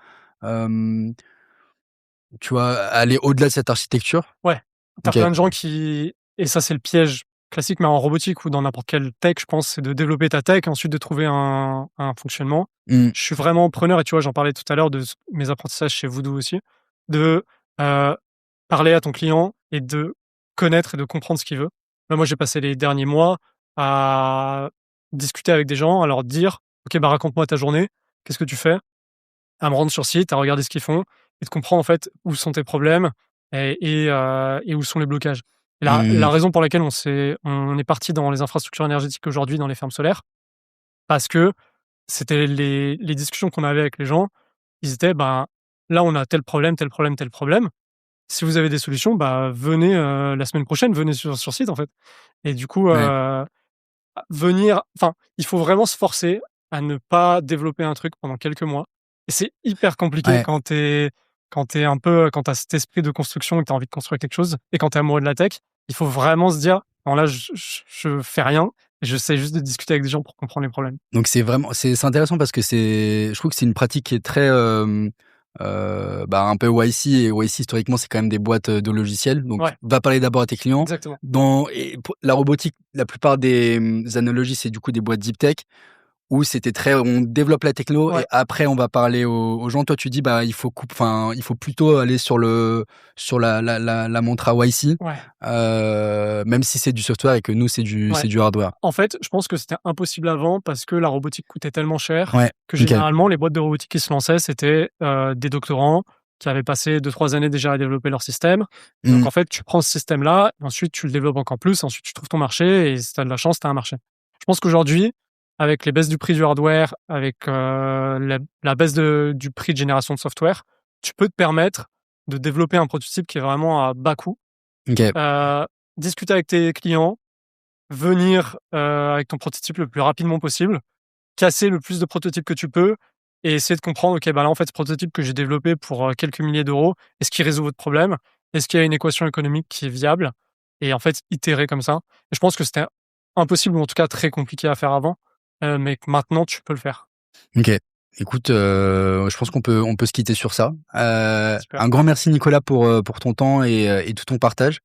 tu vois, à aller au-delà de cette architecture. Ouais. T'as plein de gens qui, et ça, c'est le piège classique, mais en robotique ou dans n'importe quelle tech, je pense, c'est de développer ta tech, ensuite de trouver un fonctionnement. Je suis vraiment preneur, et tu vois, j'en parlais tout à l'heure de mes apprentissages chez Voodoo aussi, de parler à ton client et de connaître et de comprendre ce qu'il veut. Là, moi, j'ai passé les derniers mois à discuter avec des gens, à leur dire, OK, raconte-moi ta journée, qu'est-ce que tu fais? À me rendre sur site, à regarder ce qu'ils font et de comprendre, en fait, où sont tes problèmes et où sont les blocages. Et la raison pour laquelle on est parti dans les infrastructures énergétiques aujourd'hui, dans les fermes solaires, parce que c'était les discussions qu'on avait avec les gens. Ils étaient, là, on a tel problème, tel problème, tel problème. Si vous avez des solutions, venez la semaine prochaine, venez sur site, en fait. Et du coup, il faut vraiment se forcer à ne pas développer un truc pendant quelques mois. Et c'est hyper compliqué quand t'as cet esprit de construction et que t'as envie de construire quelque chose. Et quand t'es amoureux de la tech, il faut vraiment se dire, non, là, je fais rien. Et j'essaie juste de discuter avec des gens pour comprendre les problèmes. Donc c'est intéressant parce que je trouve que c'est une pratique qui est très un peu YC, et YC historiquement c'est quand même des boîtes de logiciels, donc va parler d'abord à tes clients. Exactement. Pour la robotique, la plupart des analogies c'est du coup des boîtes deep tech où c'était très on développe la techno et après on va parler aux gens. Toi tu dis il faut plutôt aller sur la montre à YC, même si c'est du software et que nous c'est du hardware. En fait, je pense que c'était impossible avant parce que la robotique coûtait tellement cher que généralement les boîtes de robotique qui se lançaient, c'était des doctorants qui avaient passé 2-3 années déjà à développer leur système. Donc en fait, tu prends ce système-là, ensuite tu le développes encore plus, ensuite tu trouves ton marché et si tu as de la chance, tu as un marché. Je pense qu'aujourd'hui, avec les baisses du prix du hardware, avec la baisse du prix de génération de software, tu peux te permettre de développer un prototype qui est vraiment à bas coût. Discuter avec tes clients, venir avec ton prototype le plus rapidement possible, casser le plus de prototypes que tu peux et essayer de comprendre, là, en fait, ce prototype que j'ai développé pour quelques milliers d'euros, est-ce qu'il résout votre problème? Est-ce qu'il y a une équation économique qui est viable? Et en fait, itérer comme ça. Et je pense que c'était impossible, ou en tout cas très compliqué à faire avant. Mais maintenant, tu peux le faire. Ok. Écoute, je pense qu'on peut se quitter sur ça. Un grand merci Nicolas pour ton temps et tout ton partage.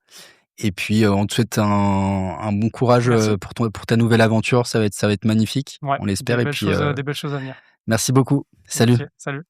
Et puis on te souhaite un bon courage pour ta nouvelle aventure. Ça va être magnifique. On l'espère. Des belles choses à venir. Merci beaucoup. Salut. Merci. Salut.